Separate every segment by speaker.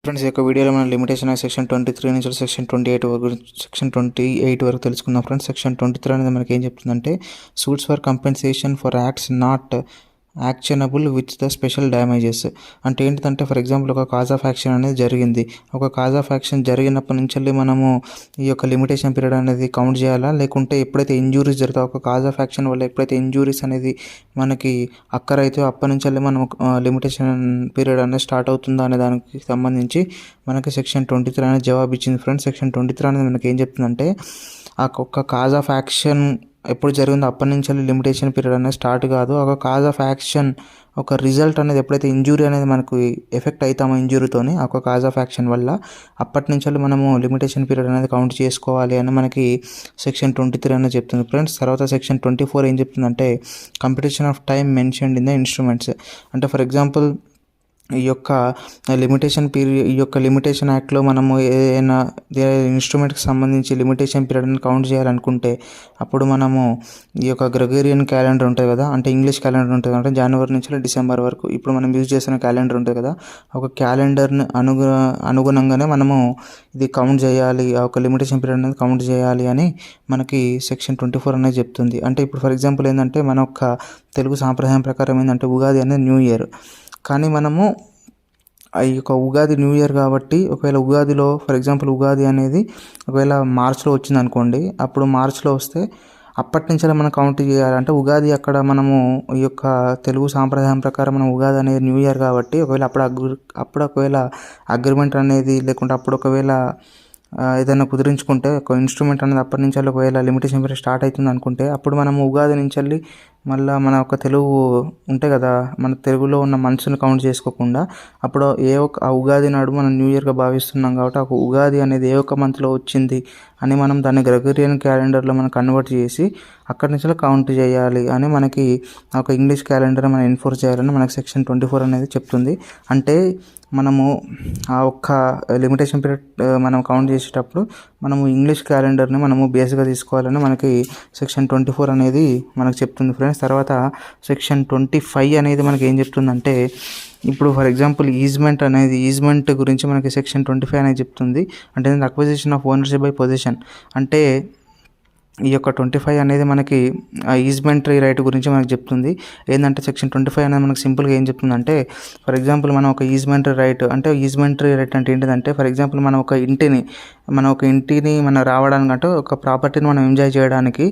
Speaker 1: Friends ఈ యొక్క వీడియోలో మనం లిమిటేషన్ సెక్షన్ 23 నుంచి సెక్షన్ 28 వరకు తెలుసుకుందాం. ఫ్రెండ్స్ సెక్షన్ 23 అనేది మనకి ఏం చెప్తుందంటే suits for compensation for acts not actionable with the special damages అంటే ఏంటంటే ఫర్ ఎగ్జాంపుల్ ఒక కాజ్ ఆఫ్ యాక్షన్ అనేది జరిగింది. ఒక కాజ్ ఆఫ్ యాక్షన్ జరిగినప్పటి నుంచి మనము ఈ యొక్క లిమిటేషన్ పీరియడ్ అనేది కౌంట్ చేయాలా, లేకుంటే ఎప్పుడైతే ఇంజూరీస్ జరుగుతాయో ఒక కాజ్ ఆఫ్ యాక్షన్ వల్ల ఎప్పుడైతే ఇంజూరీస్ అనేది మనకి అక్కరైతే అప్పటి నుంచి మనం లిమిటేషన్ పీరియడ్ అనేది స్టార్ట్ అవుతుందా అనే దానికి సంబంధించి మనకి సెక్షన్ 23 అనేది జవాబు ఇచ్చింది. ఫ్రెండ్స్ సెక్షన్ 23 అనేది మనకి ఏం చెప్తుందంటే ఆ ఒక్క కాజ్ ఆఫ్ యాక్షన్ ఎప్పుడు జరిగిందో అప్పటి నుంచి లిమిటేషన్ పీరియడ్ అనేది స్టార్ట్ కాదు. ఒక కాజ్ ఆఫ్ యాక్షన్ ఒక రిజల్ట్ అనేది ఎప్పుడైతే ఇంజూరీ అనేది మనకు ఎఫెక్ట్ అవుతామో ఇంజూరీతోని ఒక కాజ్ ఆఫ్ యాక్షన్ వల్ల అప్పటి నుంచి మనము లిమిటేషన్ పీరియడ్ అనేది కౌంట్ చేసుకోవాలి అని మనకి సెక్షన్ 23 అనేది చెప్తుంది. ఫ్రెండ్స్ తర్వాత సెక్షన్ 24 ఏం చెప్తుందంటే computation of time mentioned in the instruments అంటే ఫర్ ఎగ్జాంపుల్ ఈ యొక్క లిమిటేషన్ పీరియడ్ ఈ యొక్క లిమిటేషన్ యాక్ట్లో మనము ఏదైనా ఇన్స్ట్రుమెంట్కి సంబంధించి లిమిటేషన్ పీరియడ్ని కౌంట్ చేయాలనుకుంటే అప్పుడు మనము ఈ యొక్క గ్రెగోరియన్ క్యాలెండర్ ఉంటుంది కదా, అంటే ఇంగ్లీష్ క్యాలెండర్ ఉంటుంది అంటే జనవరి నుంచి డిసెంబర్ వరకు ఇప్పుడు మనం యూజ్ చేస్తున్న క్యాలెండర్ ఉంటుంది కదా, ఒక క్యాలెండర్ని అనుగుణంగానే మనము ఇది కౌంట్ చేయాలి, ఆ ఒక లిమిటేషన్ పీరియడ్ అనేది కౌంట్ చేయాలి అని మనకి సెక్షన్ 24 అనేది చెప్తుంది. అంటే ఇప్పుడు ఫర్ ఎగ్జాంపుల్ ఏంటంటే మన యొక్క తెలుగు సాంప్రదాయం ప్రకారం ఏంటంటే ఉగాది అనేది న్యూ ఇయర్, కానీ మనము ఈ యొక్క ఉగాది న్యూ ఇయర్ కాబట్టి ఒకవేళ ఉగాదిలో ఫర్ ఎగ్జాంపుల్ ఉగాది అనేది ఒకవేళ మార్చ్లో వచ్చింది అనుకోండి, అప్పుడు మార్చ్లో వస్తే అప్పటి నుంచి మనం కౌంట్ చేయాలంటే ఉగాది అక్కడ మనము ఈ యొక్క తెలుగు సాంప్రదాయం ప్రకారం మనం ఉగాది అనేది న్యూ ఇయర్ కాబట్టి ఒకవేళ అప్పుడు ఒకవేళ అగ్రిమెంట్ అనేది లేకుంటే అప్పుడు ఒకవేళ ఏదైనా కుదిరించుకుంటే ఒక ఇన్స్ట్రుమెంట్ అనేది అప్పటి నుంచి ఒకవేళ లిమిటేషన్ పీరియడ్ స్టార్ట్ అవుతుంది అనుకుంటే అప్పుడు మనము ఉగాది నుంచి మళ్ళీ మన ఒక తెలుగు ఉంటాయి కదా, మన తెలుగులో ఉన్న మంత్స్ని కౌంట్ చేసుకోకుండా అప్పుడు ఆ ఉగాది నాడు మనం న్యూ ఇయర్గా భావిస్తున్నాం కాబట్టి ఆ ఉగాది అనేది ఏ ఒక్క మంత్లో వచ్చింది అని మనం దాన్ని గ్రెగోరియన్ క్యాలెండర్లో మనం కన్వర్ట్ చేసి అక్కడి నుంచి కౌంట్ చేయాలి అని మనకి ఒక ఇంగ్లీష్ క్యాలెండర్ మనం ఎన్ఫోర్స్ చేయాలని మనకి సెక్షన్ 24 అనేది చెప్తుంది. అంటే మనము ఆ ఒక్క లిమిటేషన్ పీరియడ్ మనం కౌంట్ చేసేటప్పుడు మనము ఇంగ్లీష్ క్యాలెండర్ని మనము బేస్గా తీసుకోవాలని మనకి సెక్షన్ 24 అనేది మనకు చెప్తుంది. ఫ్రెండ్స్ తర్వాత సెక్షన్ 25 అనేది మనకి ఏం చెప్తుందంటే ఇప్పుడు ఫర్ ఎగ్జాంపుల్ ఈజ్మెంట్ గురించి మనకి సెక్షన్ 25 అనేది చెప్తుంది. అంటే acquisition of ownership by position అంటే ఈ యొక్క 25 అనేది మనకి ఈజ్మెంటరీ రైట్ గురించి మనకు చెప్తుంది. ఏంటంటే సెక్షన్ 25 అనేది మనకు సింపుల్గా ఏం చెప్తుందంటే ఫర్ ఎగ్జాంపుల్ మనం ఒక ఈజ్మెంటరీ రైట్ అంటే ఏంటిదంటే ఫర్ ఎగ్జాంపుల్ మనం ఒక ఇంటిని మనం రావడానికంటే ఒక ప్రాపర్టీని మనం ఎంజాయ్ చేయడానికి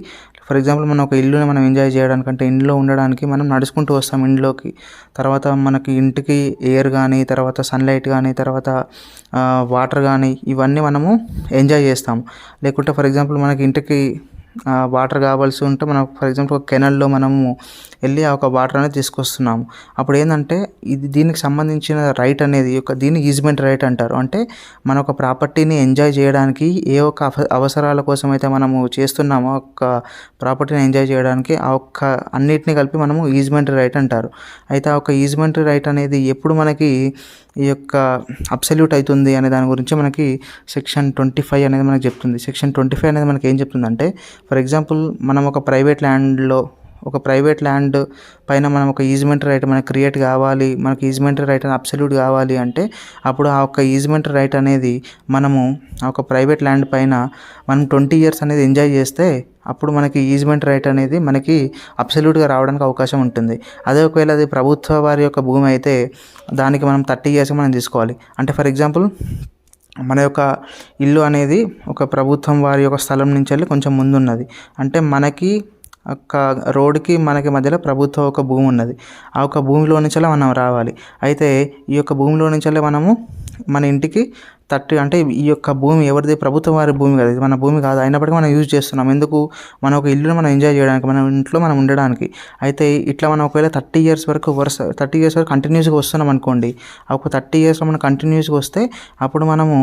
Speaker 1: ఫర్ ఎగ్జాంపుల్ మనం ఒక ఇల్లుని మనం ఎంజాయ్ చేయడానికంటే ఇంట్లో ఉండడానికి మనం నడుచుకుంటూ వస్తాం ఇంట్లోకి, తర్వాత మనకి ఇంటికి ఎయిర్ కానీ తర్వాత సన్లైట్ కానీ తర్వాత వాటర్ కానీ ఇవన్నీ మనము ఎంజాయ్ చేస్తాము. లేకుంటే ఫర్ ఎగ్జాంపుల్ మనకి ఇంటికి వాటర్ కావాల్సి ఉంటే మనం ఫర్ ఎగ్జాంపుల్ ఒక కెనల్లో మనము వెళ్ళి ఆ ఒక వాటర్ అనేది తీసుకొస్తున్నాము. అప్పుడు ఏంటంటే దీనికి సంబంధించిన రైట్ అనేది దీన్ని ఈజ్మెంట్ రైట్ అంటారు. అంటే మన ఒక ప్రాపర్టీని ఎంజాయ్ చేయడానికి ఏ ఒక్క అవసరాల కోసం అయితే మనము చేస్తున్నామో ఒక ప్రాపర్టీని ఎంజాయ్ చేయడానికి ఆ ఒక్క అన్నిటిని కలిపి మనము ఈజ్మెంట్ రైట్ అంటారు. అయితే ఆ ఒక ఈజ్మెంట్ రైట్ అనేది ఎప్పుడు మనకి ఈ యొక్క అబ్సల్యూట్ అవుతుంది అనే దాని గురించి మనకి సెక్షన్ 25 అనేది మనకు చెప్తుంది. సెక్షన్ 25 అనేది మనకి ఏం చెప్తుందంటే ఫర్ ఎగ్జాంపుల్ మనం ఒక ప్రైవేట్ ల్యాండ్ పైన మనం ఒక ఈజ్మెంట్ రైట్ మనకు క్రియేట్ కావాలి, మనకి ఈజ్మెంట్ రైట్ అనేది అబ్సల్యూట్ కావాలి అంటే అప్పుడు ఆ ఒక ఈజ్మెంట్ రైట్ అనేది మనము ఆ ఒక ప్రైవేట్ ల్యాండ్ పైన మనం 20 years అనేది ఎంజాయ్ చేస్తే అప్పుడు మనకి ఈజ్మెంట్ రైట్ అనేది మనకి అబ్సల్యూట్గా రావడానికి అవకాశం ఉంటుంది. అదే ఒకవేళ అది ప్రభుత్వ వారి యొక్క భూమి అయితే దానికి మనం 30 years మనం తీసుకోవాలి. అంటే ఫర్ ఎగ్జాంపుల్ మన యొక్క ఇల్లు అనేది ఒక ప్రభుత్వం వారి యొక్క స్థలం నుంచి వెళ్ళి కొంచెం ముందు ఉన్నది, అంటే మనకి ఒక రోడ్డుకి మనకి మధ్యలో ప్రభుత్వ ఒక భూమి ఉన్నది, ఆ ఒక భూమిలో నుంచి మనం రావాలి. అయితే ఈ యొక్క భూమిలో నుంచి మనము మన ఇంటికి అంటే ఈ యొక్క భూమి ఎవరిది, ప్రభుత్వం వారి భూమి కదా, ఇది మన భూమి కాదు, అయినప్పటికీ మనం యూజ్ చేస్తున్నాం. ఎందుకు, మన ఒక ఇల్లుని మనం ఎంజాయ్ చేయడానికి, మన ఇంట్లో మనం ఉండడానికి. అయితే ఇట్లా మనం ఒకవేళ 30 years వరకు కంటిన్యూస్గా వస్తున్నాం అనుకోండి, ఆ ఒక 30 years మనం కంటిన్యూస్గా వస్తే అప్పుడు మనము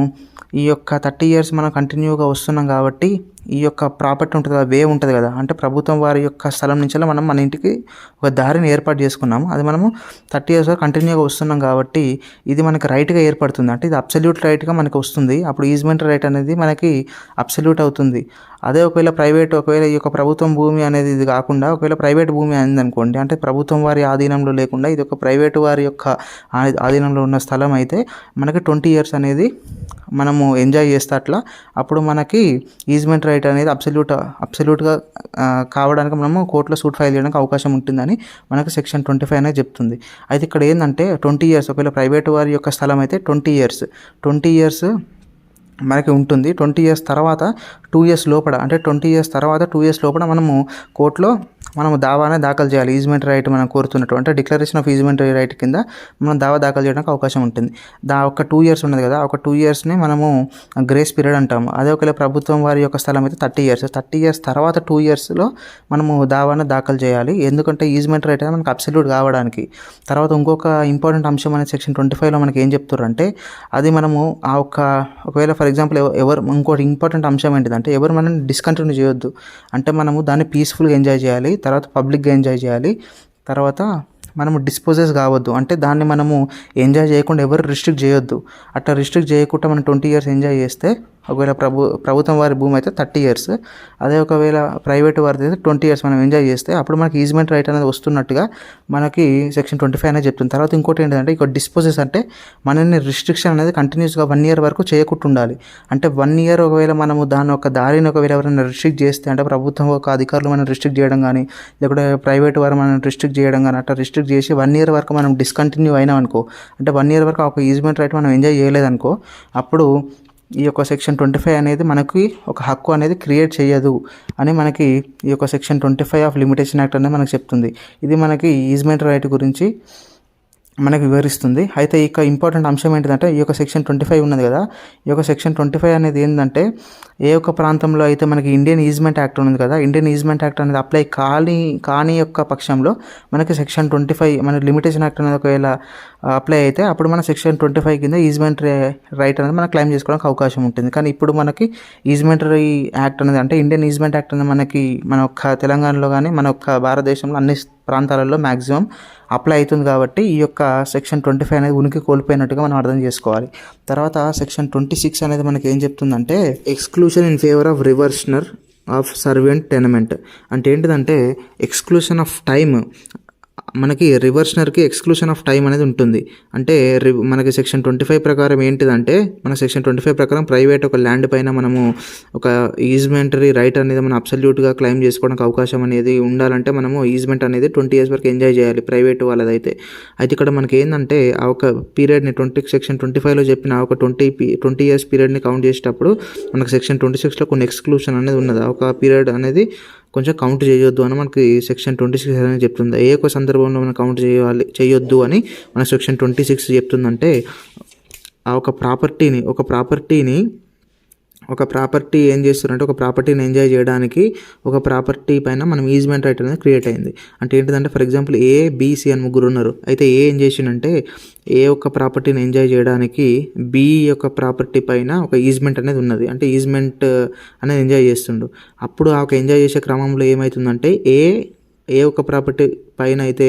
Speaker 1: ఈ యొక్క 30 years మనం కంటిన్యూగా వస్తున్నాం కాబట్టి ఈ యొక్క ప్రాపర్టీ ఉంటుంది కదా, వే ఉంటుంది కదా, అంటే ప్రభుత్వం వారి యొక్క స్థలం నుంచి మనం మన ఇంటికి ఒక దారిని ఏర్పాటు చేసుకున్నాము. అది మనము 30 years వరకు కంటిన్యూగా వస్తున్నాం కాబట్టి ఇది మనకి రైట్గా ఏర్పడుతుంది. అంటే ఇది అబ్సల్యూట్ రైట్గా మనకి వస్తుంది. అప్పుడు ఈజ్మెంట్ రైట్ అనేది మనకి అబ్సల్యూట్ అవుతుంది. అదే ఒకవేళ ఈ యొక్క ప్రభుత్వం భూమి అనేది ఇది కాకుండా ఒకవేళ ప్రైవేట్ భూమి అయిందనుకోండి, అంటే ప్రభుత్వం వారి ఆధీనంలో లేకుండా ఇది ఒక ప్రైవేటు వారి యొక్క ఆధీనంలో ఉన్న స్థలం అయితే మనకి 20 years అనేది మనము ఎంజాయ్ చేస్తే అట్లా అప్పుడు మనకి ఈజ్మెంట్ రైట్ అనేది అబ్సల్యూట్గా కావడానికి మనము కోర్టులో సూట్ ఫైల్ చేయడానికి అవకాశం ఉంటుందని మనకు సెక్షన్ 25 అనేది చెప్తుంది. అయితే ఇక్కడ ఏంటంటే 20 years ఒకవేళ ప్రైవేటు వారి యొక్క స్థలం అయితే 20 years మనకి ఉంటుంది. 20 years తర్వాత 2 years లోపల, అంటే 20 years తర్వాత 2 years లోపల మనము కోర్టులో మనము దావానే దాఖలు చేయాలి. ఈజ్మెంట్ రైట్ మనం కోరుతున్నట్టు అంటే డిక్లరేషన్ ఆఫ్ ఈజ్మెంట్ రైట్ కింద మనం దావా దాఖలు చేయడానికి అవకాశం ఉంటుంది. ఒక 2 years ఉన్నది కదా, ఒక 2 yearsని మనము గ్రేస్ పీరియడ్ అంటాము. అదే ఒకవేళ ప్రభుత్వం వారి యొక్క స్థలం అయితే 30 years తర్వాత 2 yearsలో మనము దావానే దాఖలు చేయాలి. ఎందుకంటే ఈజ్మెంట్ రైట్ అనేది మనకు అబ్సల్యూట్ కావడానికి. తర్వాత ఇంకొక ఇంపార్టెంట్ అంశం అనేది సెక్షన్ 25లో మనకి ఏం చెప్తారంటే అది మనము ఒకవేళ ఫర్ ఎగ్జాంపుల్ ఇంకోటి ఇంపార్టెంట్ అంశం ఏంటిదంటే ఎవరు మనం డిస్కంటిన్యూ చేయొద్దు. అంటే మనము దాన్ని పీస్ఫుల్గా ఎంజాయ్ చేయాలి, తర్వాత పబ్లిక్గా ఎంజాయ్ చేయాలి, తర్వాత మనము డిస్పోజెస్ కావద్దు. అంటే దాన్ని మనము ఎంజాయ్ చేయకుండా ఎవరు రిస్ట్రిక్ట్ చేయొద్దు. అట్లా రిస్ట్రిక్ట్ చేయకుండా మనం 20 years ఎంజాయ్ చేస్తే ఒకవేళ ప్రభుత్వం వారి భూమి అయితే 30 years, అదే ఒకవేళ ప్రైవేటు వారిది అయితే 20 years మనం ఎంజాయ్ చేస్తే అప్పుడు మనకి ఈజ్మెంట్ రైట్ అనేది వస్తున్నట్టుగా మనకి సెక్షన్ 25 అనేది చెప్తుంది. తర్వాత ఇంకోటి ఏంటంటే ఇక్కడ డిస్పోజెస్ అంటే మనల్ని రిస్ట్రిక్షన్ అనేది కంటిన్యూస్గా 1 year వరకు చేయకుండా ఉండాలి. అంటే 1 year ఒకవేళ మనము దాని ఒక దారిని ఒకవేళ ఎవరైనా రిస్ట్రిక్ట్ చేస్తే, అంటే ప్రభుత్వం ఒక అధికారులు మనం రిస్ట్రిక్ట్ చేయడం కానీ లేకపోతే ప్రైవేట్ వారు మనం రిస్ట్రిక్ట్ చేయడం కానీ అట్లా రిస్ట్రిక్ట్ చేసి 1 year వరకు మనం డిస్కంటిన్యూ అయినాం అనుకో, అంటే 1 year వరకు ఒక ఈజ్మెంట్ రైట్ మనం ఎంజాయ్ చేయలేదనుకో, అప్పుడు ఈ యొక్క సెక్షన్ 25 అనేది మనకి ఒక హక్కు అనేది క్రియేట్ చేయదు అని మనకి ఈ యొక్క సెక్షన్ 25 ఆఫ్ లిమిటేషన్ యాక్ట్ అనేది మనకు చెప్తుంది. ఇది మనకి ఈజ్మెంట్ రైట్ గురించి మనకు వివరిస్తుంది. అయితే ఇక ఇంపార్టెంట్ అంశం ఏంటిదంటే ఈ యొక్క సెక్షన్ 25 ఉన్నది కదా, ఈ యొక్క సెక్షన్ 25 అనేది ఏంటంటే ఏ ఒక్క ప్రాంతంలో అయితే మనకి ఇండియన్ ఈజ్మెంట్ యాక్ట్ ఉన్నది కదా, ఇండియన్ ఈజ్మెంట్ యాక్ట్ అనేది అప్లై కాని యొక్క పక్షంలో మనకి సెక్షన్ 25 మన లిమిటేషన్ యాక్ట్ అనేది ఒకవేళ అప్లై అయితే అప్పుడు మన సెక్షన్ 25 కింద ఈజ్మెంట్ రైట్ అనేది మనం క్లెయిమ్ చేసుకోవడానికి అవకాశం ఉంటుంది. కానీ ఇప్పుడు మనకి ఈజ్మెంటరీ యాక్ట్ అనేది అంటే ఇండియన్ ఈజ్మెంట్ యాక్ట్ అనేది మనకి మన ఒక్క తెలంగాణలో కానీ మన ఒక్క భారతదేశంలో అన్ని ప్రాంతాలలో మ్యాక్సిమం అప్లై అవుతుంది కాబట్టి ఈ యొక్క సెక్షన్ 25 అనేది ఉనికి కోల్పోయినట్టుగా మనం అర్థం చేసుకోవాలి. తర్వాత సెక్షన్ 26 అనేది మనకి ఏం చెప్తుందంటే exclusion in favour of reversioner of servient tenement. అంటే ఏంటిదంటే ఎక్స్క్లూషన్ ఆఫ్ టైమ్, మనకి రివర్షనర్కి ఎక్స్క్లూషన్ ఆఫ్ టైం అనేది ఉంటుంది. అంటే మనకి సెక్షన్ 25 ప్రకారం ఏంటిదంటే మన సెక్షన్ 25 ప్రకారం ప్రైవేట్ ఒక ల్యాండ్ పైన మనము ఒక ఈజ్మెంటరీ రైట్ అనేది మనం అబ్సల్యూట్గా క్లెయిమ్ చేసుకోవడానికి అవకాశం అనేది ఉండాలంటే మనము ఈజ్మెంట్ అనేది 20 years వరకు ఎంజాయ్ చేయాలి ప్రైవేట్ వాళ్ళదైతే. అయితే ఇక్కడ మనకి ఏంటంటే ఆ ఒక పీరియడ్ని సెక్షన్ 25లో చెప్పిన ఒక 20 years పీరియడ్ని కౌంట్ చేసేటప్పుడు మనకు సెక్షన్ 26లో కొన్ని ఎక్స్క్లూషన్ అనేది ఉన్నది. ఒక పీరియడ్ అనేది కొంచెం కౌంట్ చేయొద్దు అని మనకి సెక్షన్ 26 అనేది చెప్తుంది. ఏ ఒక్క సందర్భంలో మనం కౌంట్ చేయొద్దు అని మన సెక్షన్ 26 చెప్తుందంటే ఆ ఒక ప్రాపర్టీ ఏం చేస్తారంటే ఒక ప్రాపర్టీని ఎంజాయ్ చేయడానికి ఒక ప్రాపర్టీ పైన మనం ఈజ్మెంట్ రైట్ అనేది క్రియేట్ అయింది. అంటే ఏంటిదంటే ఫర్ ఎగ్జాంపుల్ ఏ బీసీ అని ముగ్గురు ఉన్నారు. అయితే ఏ ఏం చేసిందంటే ఏ ఒక్క ప్రాపర్టీని ఎంజాయ్ చేయడానికి బి యొక్క ప్రాపర్టీ పైన ఒక ఈజ్మెంట్ అనేది ఉన్నది. అంటే ఈజ్మెంట్ అనేది ఎంజాయ్ చేస్తుండు. అప్పుడు ఆ ఒక ఎంజాయ్ చేసే క్రమంలో ఏమవుతుందంటే ఏ ఒక ప్రాపర్టీ పైన అయితే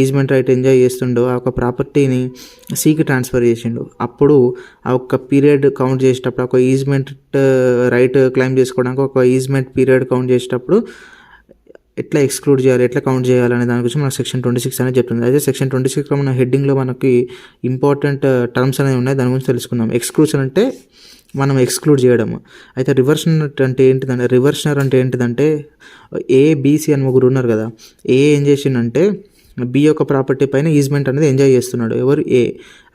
Speaker 1: ఈజ్మెంట్ రైట్ ఎంజాయ్ చేస్తుండో ఆ ఒక ప్రాపర్టీని సికి ట్రాన్స్ఫర్ చేసిండు. అప్పుడు ఆ ఒక్క పీరియడ్ కౌంట్ చేసేటప్పుడు ఒక ఈజ్మెంట్ రైట్ క్లెయిమ్ చేసుకోవడానికి ఒక ఈజ్మెంట్ పీరియడ్ కౌంట్ చేసేటప్పుడు ఎట్లా ఎక్స్క్లూడ్ చేయాలి, ఎట్లా కౌంట్ చేయాలనే దాని గురించి మనకు సెక్షన్ 26 అనేది చెప్తుంది. అయితే సెక్షన్ 26లో మన హెడ్డింగ్లో మనకి ఇంపార్టెంట్ టర్మ్స్ అనేవి ఉన్నాయి, దాని గురించి తెలుసుకుందాం. ఎక్స్క్లూషన్ అంటే మనం ఎక్స్క్లూడ్ చేయడము. అయితే రివర్షనర్ అంటే ఏంటిదంటే ఏబిసి అని ముగ్గురు ఉన్నారు కదా, ఏం చేసిండంటే బి యొక్క ప్రాపర్టీ పైన ఈజ్మెంట్ అనేది ఎంజాయ్ చేస్తున్నాడు. ఎవరు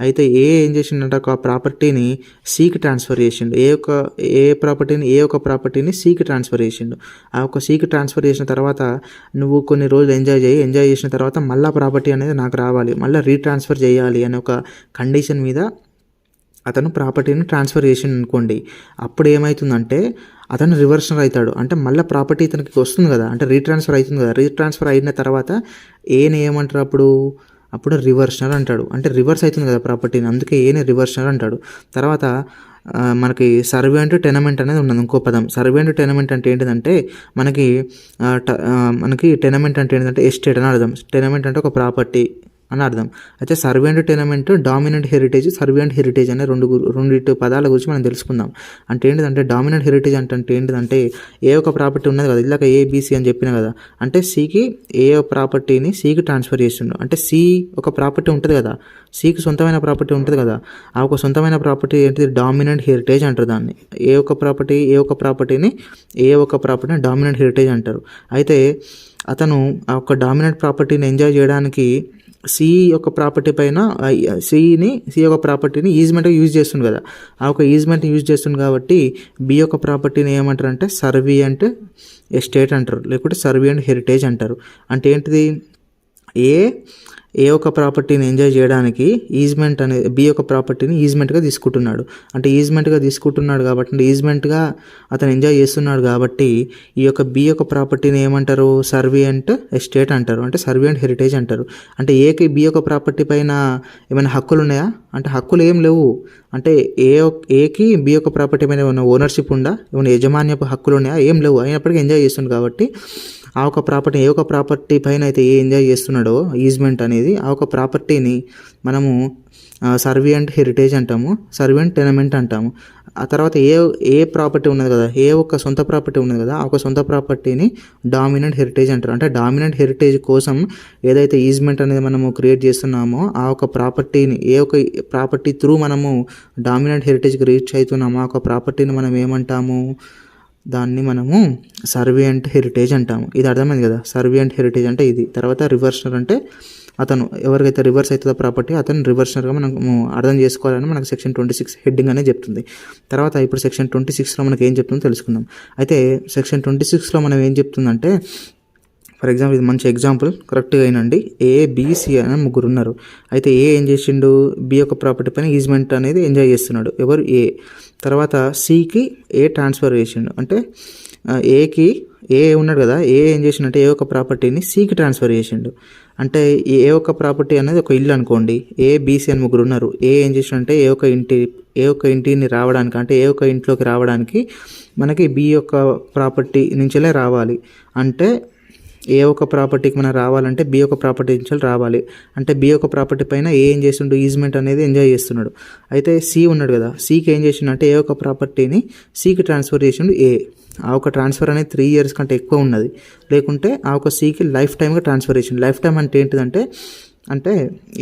Speaker 1: అయితే ఏం చేసిండంటే ఆ ప్రాపర్టీని సికి ట్రాన్స్ఫర్ చేసిండు. ఏ ఒక ప్రాపర్టీని సికి ట్రాన్స్ఫర్ చేసిండు. ఆ ఒక సికి ట్రాన్స్ఫర్ చేసిన తర్వాత నువ్వు కొన్ని రోజులు ఎంజాయ్ చేసిన తర్వాత మళ్ళీ ప్రాపర్టీ అనేది నాకు రావాలి, మళ్ళీ రీట్రాన్స్ఫర్ చేయాలి అనే ఒక కండిషన్ మీద అతను ప్రాపర్టీని ట్రాన్స్ఫర్ చేసిండు అనుకోండి. అప్పుడు ఏమవుతుందంటే అతను రివర్షనర్ అవుతాడు. అంటే మళ్ళీ ప్రాపర్టీ ఇతనికి వస్తుంది కదా, అంటే రీట్రాన్స్ఫర్ అవుతుంది కదా. రీట్రాన్స్ఫర్ అయిన తర్వాత ఏమంటారు అప్పుడు రివర్షనర్ అంటాడు. అంటే రివర్స్ అవుతుంది కదా ప్రాపర్టీని, అందుకే రివర్షనర్ అంటాడు. తర్వాత మనకి సర్వెంట్ టెనమెంట్ అనేది ఉన్నది ఇంకో పదం. సర్వెంట్ టెనమెంట్ అంటే ఏంటిదంటే మనకి టెనమెంట్ అంటే ఏంటంటే ఎస్టేట్ అని అర్థం. టెనమెంట్ అంటే ఒక ప్రాపర్టీ అని అర్థం. అయితే servient tenement, dominant heritage, servient heritage అనే రెండిటి పదాల గురించి మనం తెలుసుకుందాం. అంటే ఏంటిదంటే డామినెంట్ హెరిటేజ్ అంటే ఏంటిదంటే ఏ ఒక ప్రాపర్టీ ఉన్నది కదా, ఇలాగ ఏబిసి అని చెప్పిన కదా, అంటే సికి ఏ ప్రాపర్టీని సికి ట్రాన్స్ఫర్ చేస్తుండు. అంటే సి ఒక ప్రాపర్టీ ఉంటుంది కదా, సికి సొంతమైన ప్రాపర్టీ ఉంటుంది కదా, ఆ ఒక సొంతమైన ప్రాపర్టీ ఏంటిది డామినెంట్ హెరిటేజ్ అంటారు దాన్ని. ఏ ఒక ప్రాపర్టీని డామినెంట్ హెరిటేజ్ అంటారు. అయితే అతను ఆ ఒక డామినెంట్ ప్రాపర్టీని ఎంజాయ్ చేయడానికి సి యొక్క ప్రాపర్టీ పైన సి యొక్క ప్రాపర్టీని ఈజ్మెంట్గా యూజ్ చేస్తుంది కదా, ఆ ఒక ఈజ్మెంట్ యూజ్ చేస్తుంది కాబట్టి బి యొక్క ప్రాపర్టీని ఏమంటారు అంటే సర్వియంట్ ఎస్టేట్ అంటారు, లేకుంటే సర్వియంట్ హెరిటేజ్ అంటారు. అంటే ఏంటిది, ఏ ఒక ప్రాపర్టీని ఎంజాయ్ చేయడానికి ఈజ్మెంట్ అనేది బి యొక్క ప్రాపర్టీని ఈజ్మెంట్గా తీసుకుంటున్నాడు. అంటే ఈజ్మెంట్గా తీసుకుంటున్నాడు కాబట్టి, అంటే ఈజ్మెంట్గా అతను ఎంజాయ్ చేస్తున్నాడు కాబట్టి ఈ యొక్క బి యొక్క ప్రాపర్టీని ఏమంటారు, సర్వియంట్ ఎస్టేట్ అంటారు, అంటే సర్వియంట్ హెరిటేజ్ అంటారు. అంటే బి యొక్క ప్రాపర్టీ పైన ఏమైనా హక్కులు ఉన్నాయా అంటే హక్కులు ఏం లేవు. అంటే ఏకి బి యొక్క ప్రాపర్టీ పైన ఏమైనా ఓనర్షిప్ ఉందా, ఏమైనా యజమాన్యపు హక్కులు ఉన్నాయా, ఏం లేవు. అయినప్పటికీ ఎంజాయ్ చేస్తుంది కాబట్టి ఆ ఒక ప్రాపర్టీ ఏ ఒక ప్రాపర్టీ పైన అయితే ఎంజాయ్ చేస్తున్నాడో ఈజ్మెంట్ అనేది, ఆ ఒక ప్రాపర్టీని మనము సర్వియంట్ హెరిటేజ్ అంటాము, సర్వియంట్ టెనమెంట్ అంటాము. ఆ తర్వాత ఏ ప్రాపర్టీ ఉన్నది కదా, ఒక సొంత ప్రాపర్టీ ఉన్నది కదా, ఆ ఒక సొంత ప్రాపర్టీని డామినెంట్ హెరిటేజ్ అంటారు. అంటే డామినెంట్ హెరిటేజ్ కోసం ఏదైతే ఈజ్మెంట్ అనేది మనము క్రియేట్ చేస్తున్నామో ఆ ఒక ప్రాపర్టీని ఒక ప్రాపర్టీ త్రూ మనము డామినెంట్ హెరిటేజ్కి రీచ్ అవుతున్నామో ఆ ఒక ప్రాపర్టీని మనం ఏమంటాము, దాన్ని మనము సర్వియంట్ హెరిటేజ్ అంటాము. ఇది అర్థమైంది కదా, సర్వియంట్ హెరిటేజ్ అంటే ఇది. తర్వాత రివర్సర్ అంటే అతను ఎవరికైతే రివర్స్ అవుతుందో ప్రాపర్టీ అతను రివర్సర్గా మనం అర్థం చేసుకోవాలని మనకు సెక్షన్ 26 హెడ్డింగ్ అనేది చెప్తుంది. తర్వాత ఇప్పుడు సెక్షన్ 26లో మనకి ఏం చెప్తుందో తెలుసుకుందాం. అయితే సెక్షన్ 26లో మనం ఏం చెప్తుందంటే, ఫర్ ఎగ్జాంపుల్ ఇది మంచి ఎగ్జాంపుల్, కరెక్ట్గా అయినండి. ఏబిసి అని ముగ్గురు ఉన్నారు. అయితే ఏం చేసిండు, బి యొక్క ప్రాపర్టీ పైన ఈజ్మెంట్ అనేది ఎంజాయ్ చేస్తున్నాడు. ఎవరు, తర్వాత సికి ట్రాన్స్ఫర్ చేసిండు. అంటే ఉన్నాడు కదా, ఏం చేసిండంటే ఒక ప్రాపర్టీని సికి ట్రాన్స్ఫర్ చేసిండు. అంటే ఒక ప్రాపర్టీ అనేది ఒక ఇల్లు అనుకోండి, బీసీ అని ముగ్గురు ఉన్నారు. ఏం చేసిండంటే ఒక ఇంటిని రావడానికి, అంటే ఒక ఇంట్లోకి రావడానికి మనకి బి యొక్క ప్రాపర్టీ నుంచెలే రావాలి. అంటే ఒక ప్రాపర్టీకి మనం రావాలంటే బి యొక్క ప్రాపర్టీ నుంచి రావాలి. అంటే బి యొక్క ప్రాపర్టీ పైన ఏం చేస్తుండు, ఈజ్మెంట్ అనేది ఎంజాయ్ చేస్తున్నాడు. అయితే సి ఉన్నాడు కదా, సికి ఏం చేసిండంటే ఒక ప్రాపర్టీని సికి ట్రాన్స్ఫర్ చేసిండు. ఆ ఒక ట్రాన్స్ఫర్ అనేది 3 years కంటే ఎక్కువ ఉన్నది, లేకుంటే ఆ ఒక సికి లైఫ్ టైమ్గా ట్రాన్స్ఫర్ చేసిండు. లైఫ్ టైం అంటే ఏంటిదంటే, అంటే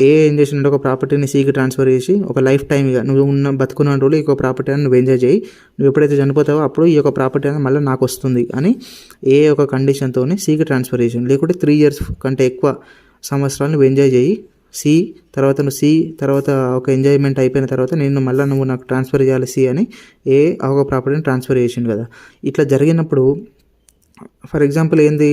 Speaker 1: ఏం చేసిండు, ఒక ప్రాపర్టీని సికి ట్రాన్స్ఫర్ చేసి ఒక లైఫ్ టైమ్గా నువ్వు బతుకున్న రోజులు ఈ యొక్క ప్రాపర్టీ అని నువ్వు ఎంజాయ్ చేయి, నువ్వు ఎప్పుడైతే చనిపోతావో అప్పుడు ఈ యొక్క ప్రాపర్టీ అనేది మళ్ళీ నాకు వస్తుంది అని ఒక కండిషన్తో సికి ట్రాన్స్ఫర్ చేసిండు. లేకుంటే 3 years కంటే ఎక్కువ సంవత్సరాలు నువ్వు ఎంజాయ్ చేయి తర్వాత ఒక ఎంజాయ్మెంట్ అయిపోయిన తర్వాత నువ్వు నాకు ట్రాన్స్ఫర్ చేయాలి సి అని ఒక ప్రాపర్టీని ట్రాన్స్ఫర్ చేసిండు కదా. ఇట్లా జరిగినప్పుడు ఫర్ ఎగ్జాంపుల్ ఏంది,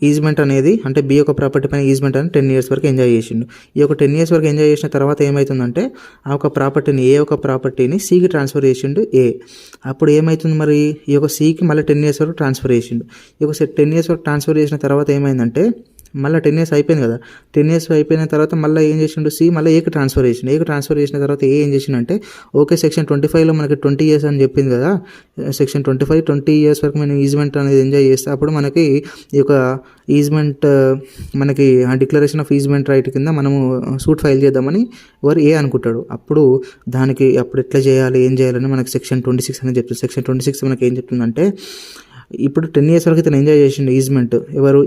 Speaker 1: ఈజ్మెంట్ అనేది అంటే బి యొక్క ప్రాపర్టీ పైన ఈజ్మెంట్ అని 10 years వరకు ఎంజాయ్ చేసిండు. ఈ యొక్క 10 years వరకు ఎంజాయ్ చేసిన తర్వాత ఏమవుతుందంటే ఆ ఒక ప్రాపర్టీని ఒక ప్రాపర్టీని సికి ట్రాన్స్ఫర్ చేసిండు. అప్పుడు ఏమవుతుంది మరి, ఈ యొక్క సికి మళ్ళీ 10 years వరకు ట్రాన్స్ఫర్ చేసిండు. ఈ యొక్క 10 years వరకు ట్రాన్స్ఫర్ చేసిన తర్వాత ఏమైందంటే మళ్ళీ 10 years అయిపోయింది కదా, 10 years అయిపోయిన తర్వాత మళ్ళీ ఏం చేసిండు, సి మళ్ళీ ఏకి ట్రాన్స్ఫర్ చేసిండు. ట్రాన్స్ఫర్ చేసిన తర్వాత ఏం చేసిండంటే సెక్షన్ 25లో మనకి 20 years అని చెప్పింది కదా, సెక్షన్ 20 years వరకు మనం ఈజ్మెంట్ అనేది ఎంజాయ్ చేస్తే అప్పుడు మనకి ఈ యొక్క ఈజ్మెంట్ మనకి డిక్లరేషన్ ఆఫ్ ఈజ్మెంట్ రైట్ కింద మనము సూట్ ఫైల్ చేద్దామని అనుకుంటాడు. అప్పుడు ఎట్లా చేయాలి, ఏం చేయాలని మనకి సెక్షన్ 26 అనేది చెప్తుంది. సెక్షన్ 26 మనకి ఏం చెప్తుందంటే, ఇప్పుడు 10 years వరకు ఇతను ఎంజాయ్ చేసిండు ఈజ్మెంట్. ఎవరు,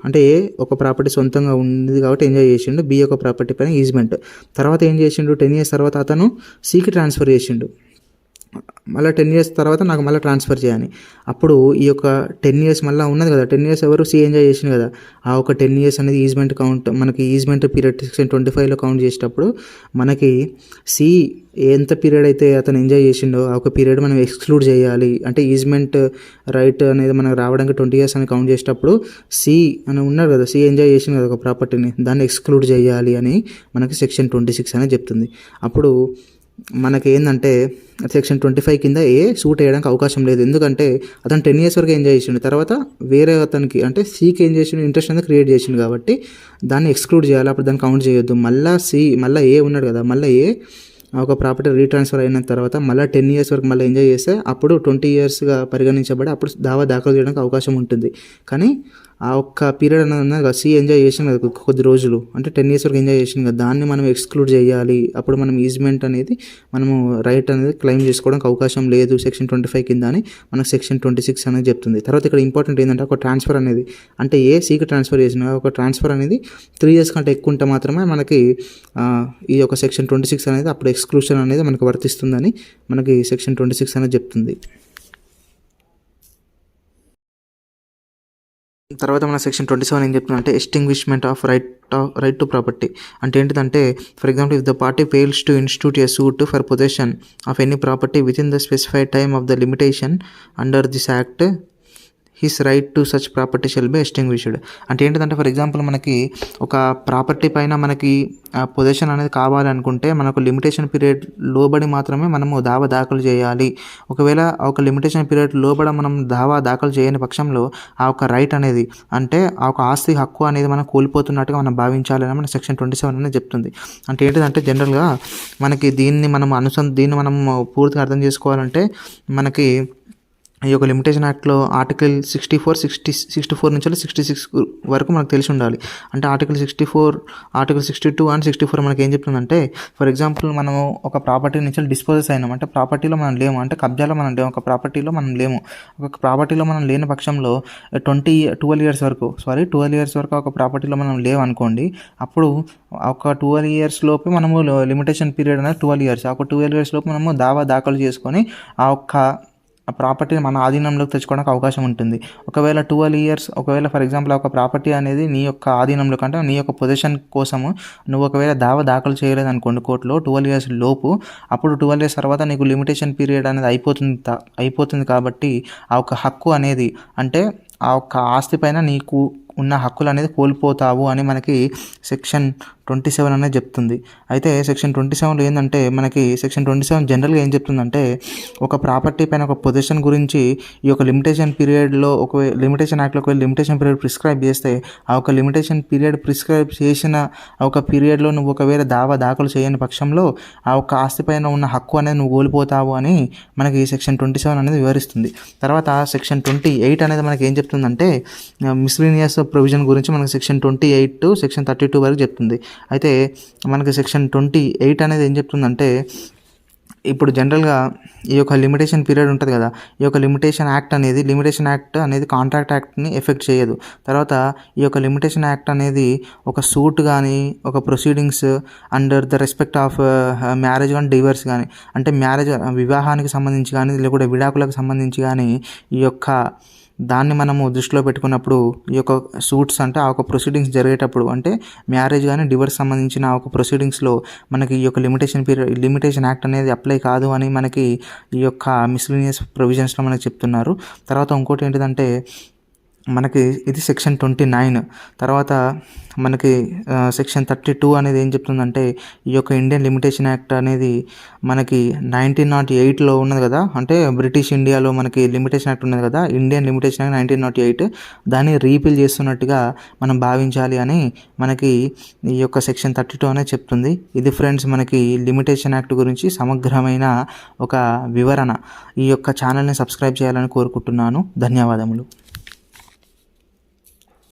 Speaker 1: అంటే ఒక ప్రాపర్టీ సొంతంగా ఉంది కాబట్టి ఎంజాయ్ చేసిండు బి యొక్క ప్రాపర్టీ పైన ఈజ్మెంట్. తర్వాత ఏం చేసిండు, 10 years తర్వాత అతను సికి ట్రాన్స్ఫర్ చేసిండు. మళ్ళీ 10 years తర్వాత నాకు మళ్ళీ ట్రాన్స్ఫర్ చేయని. అప్పుడు ఈ యొక్క 10 years మళ్ళీ ఉన్నది కదా, 10 years ఎవరు, సి ఎంజాయ్ చేసింది కదా, ఆ ఒక 10 years అనేది ఈజ్మెంట్ కౌంట్, మనకి ఈజ్మెంట్ పీరియడ్ సెక్షన్ 25లో కౌంట్ చేసేటప్పుడు మనకి సి ఎంత పీరియడ్ అయితే అతను ఎంజాయ్ చేసిండో ఆ ఒక పీరియడ్ మనం ఎక్స్క్లూడ్ చేయాలి. అంటే ఈజ్మెంట్ రైట్ అనేది మనకు రావడానికి 20 years అని కౌంట్ చేసేటప్పుడు సి అని ఉన్నారు కదా, సి ఎంజాయ్ చేసింది కదా ఒక ప్రాపర్టీని, దాన్ని ఎక్స్క్లూడ్ చేయాలి అని మనకి సెక్షన్ 26 అనేది చెప్తుంది. అప్పుడు మనకి ఏంటంటే సెక్షన్ 25 కింద సూట్ వేయడానికి అవకాశం లేదు. ఎందుకంటే అతను 10 years వరకు ఎంజాయ్ చేసిండు, తర్వాత వేరే అతనికి అంటే సికి ఏం చేసిండు, ఇంట్రెస్ట్ అనేది క్రియేట్ చేసిండు కాబట్టి దాన్ని ఎక్స్క్లూడ్ చేయాలి. అప్పుడు దాన్ని కౌంట్ చేయొద్దు. మళ్ళీ ఉన్నాడు కదా, మళ్ళీ ఒక ప్రాపర్టీ రీట్రాన్స్ఫర్ అయిన తర్వాత మళ్ళీ 10 ఇయర్స్ వరకు మళ్ళీ ఎంజాయ్ చేస్తే అప్పుడు 20 ఇయర్స్గా పరిగణించబడి అప్పుడు దావా దాఖలు చేయడానికి అవకాశం ఉంటుంది. కానీ ఆ ఒక్క పీరియడ్ అనేది ఉన్నది కదా, ఎంజాయ్ చేసాం కదా కొద్ది రోజులు, అంటే 10 ఇయర్స్ వరకు ఎంజాయ్ చేసాం కదా, దాన్ని మనం ఎక్స్క్లూడ్ చేయాలి. అప్పుడు మనం ఈజ్మెంట్ అనేది మనము రైట్ అనేది క్లెయిమ్ చేసుకోవడానికి అవకాశం లేదు సెక్షన్ 25 కింద అని మనకు సెక్షన్ 26 అనేది చెప్తుంది. తర్వాత ఇక్కడ ఇంపార్టెంట్ ఏంటంటే ఒక ట్రాన్స్ఫర్ అనేది అంటే సికి ట్రాన్స్ఫర్ చేసిన ఒక ట్రాన్స్ఫర్ అనేది 3 ఇయర్స్ కంటే ఎక్కువ ఉంటే మాత్రమే మనకి ఈ యొక్క సెక్షన్ 26 అనేది అప్పుడు ఎక్స్క్లూషన్ అనేది మనకు వర్తిస్తుందని మనకి సెక్షన్ 26 అనేది చెప్తుంది. తర్వాత మన సెక్షన్ 27 ఏం చెప్తుందంటే extinguishment of right to property. అంటే ఏంటిదంటే for example if the party fails to institute a suit for possession of any property within the specified time of the limitation under this act his right to such property shall be extinguished. అంటే ఏంటిదంటే for example మనకి ఒక property పైన మనకి position అనేది కావాలనుకుంటే మనకు limitation period లోబడి మాత్రమే మనము దావా దాఖలు చేయాలి. ఒకవేళ ఒక లిమిటేషన్ పీరియడ్ లోబడ మనం దావా దాఖలు చేయని పక్షంలో ఆ ఒక రైట్ అనేది అంటే ఆ ఒక ఆస్తి హక్కు అనేది మనం కోల్పోతున్నట్టుగా మనం భావించాలి అని మన సెక్షన్ 27 అనేది చెప్తుంది. అంటే ఏంటిదంటే జనరల్గా మనకి దీన్ని మనం పూర్తిగా అర్థం చేసుకోవాలంటే మనకి ఈ యొక్క లిమిటేషన్ యాక్ట్లో ఆర్టికల్ 64 నుంచి 66 వరకు మనకు తెలిసి ఉండాలి. అంటే ఆర్టికల్ 64, ఆర్టికల్ 62 అండ్ 64 మనకి ఏం చెప్తుందంటే ఫర్ ఎగ్జాంపుల్ మనము ఒక ప్రాపర్టీ నుంచి డిస్పోజెస్ అయినాం అంటే ప్రాపర్టీలో మనం లేము, అంటే కబ్జాలో మనం లేము, ఒక ప్రాపర్టీలో మనం లేము. ఒక ప్రాపర్టీలో మనం లేని పక్షంలో 12 ఇయర్స్ వరకు ఒక ప్రాపర్టీలో మనం లేవు అనుకోండి. అప్పుడు ఒక 12 ఇయర్స్ లోపు మనము లిమిటేషన్ పీరియడ్ అనేది 12 ఇయర్స్. ఒక 12 ఇయర్స్ లోపు మనము దావా దాఖలు చేసుకొని ఆ ప్రాపర్టీని మన ఆధీనంలోకి తెచ్చుకోవడానికి అవకాశం ఉంటుంది. ఒకవేళ ఫర్ ఎగ్జాంపుల్ ఒక ప్రాపర్టీ అనేది నీ యొక్క ఆధీనంలో కంటే నీ యొక్క పొజిషన్ కోసము నువ్వు ఒకవేళ దావా దాఖలు చేయలేదు అనుకోండి కోర్టులో 12 ఇయర్స్ లోపు, అప్పుడు 12 ఇయర్స్ తర్వాత నీకు లిమిటేషన్ పీరియడ్ అనేది అయిపోతుంది కాబట్టి ఆ ఒక హక్కు అనేది అంటే ఆ ఒక్క ఆస్తి పైన నీకు ఉన్న హక్కులు అనేది కోల్పోతావు అని మనకి సెక్షన్ 27 అనేది చెప్తుంది. అయితే సెక్షన్ 27లో ఏంటంటే మనకి సెక్షన్ 27 జనరల్గా ఏం చెప్తుందంటే ఒక ప్రాపర్టీ పైన ఒక పొజిషన్ గురించి ఈ యొక్క లిమిటేషన్ పీరియడ్లో లిమిటేషన్ యాక్ట్లో ఒకవేళ లిమిటేషన్ పీరియడ్ ప్రిస్క్రైబ్ చేస్తే ఆ ఒక లిమిటేషన్ పీరియడ్ ప్రిస్క్రైబ్ చేసిన ఆ ఒక పీరియడ్లో నువ్వు ఒకవేళ దావా దాఖలు చేయని పక్షంలో ఆ ఒక్క ఆస్తి పైన ఉన్న హక్కు అనేది నువ్వు కోల్పోతావు అని మనకి సెక్షన్ 27 అనేది వివరిస్తుంది. తర్వాత సెక్షన్ 28 అనేది మనకి ఏం చెప్తుందంటే మిస్లీనియస్ ప్రొవిజన్ గురించి మనకి సెక్షన్ 28 టు సెక్షన్ 32 వరకు చెప్తుంది. అయితే మనకి సెక్షన్ 28 అనేది ఏం చెప్తుందంటే ఇప్పుడు జనరల్గా ఈ యొక్క లిమిటేషన్ పీరియడ్ ఉంటుంది కదా, ఈ యొక్క లిమిటేషన్ యాక్ట్ అనేది కాంట్రాక్ట్ యాక్ట్ని ఎఫెక్ట్ చేయదు. తర్వాత ఈ యొక్క లిమిటేషన్ యాక్ట్ అనేది ఒక సూట్ కానీ ఒక proceedings under the respect of marriage కానీ డివోర్స్ కానీ అంటే వివాహానికి సంబంధించి కానీ లేకపోతే విడాకులకు సంబంధించి కానీ ఈ యొక్క దాన్ని మనము దృష్టిలో పెట్టుకున్నప్పుడు ఈ యొక్క సూట్స్ అంటే ఆ ఒక ప్రొసీడింగ్స్ జరిగేటప్పుడు అంటే మ్యారేజ్ కానీ డివోర్స్ సంబంధించిన ఆ ఒక ప్రొసీడింగ్స్లో మనకి ఈ యొక్క లిమిటేషన్ యాక్ట్ అనేది అప్లై కాదు అని మనకి ఈ యొక్క మిస్లీనియస్ ప్రొవిజన్స్లో మనకి చెప్తున్నారు. తర్వాత ఇంకోటి ఏంటిదంటే మనకి ఇది సెక్షన్ 29. తర్వాత మనకి సెక్షన్ 32 అనేది ఏం చెప్తుందంటే ఈ యొక్క ఇండియన్ లిమిటేషన్ యాక్ట్ అనేది మనకి 1908లో ఉన్నది కదా, అంటే బ్రిటిష్ ఇండియాలో మనకి లిమిటేషన్ యాక్ట్ ఉన్నది కదా, ఇండియన్ లిమిటేషన్ యాక్ట్ 1908 దాన్ని రీపీల్ చేస్తున్నట్టుగా మనం భావించాలి అని మనకి ఈ యొక్క సెక్షన్ 32 అనేది చెప్తుంది. ఇది ఫ్రెండ్స్ మనకి లిమిటేషన్ యాక్ట్ గురించి సమగ్రమైన ఒక వివరణ. ఈ యొక్క ఛానల్ని సబ్స్క్రైబ్ చేయాలని కోరుకుంటున్నాను. ధన్యవాదములు.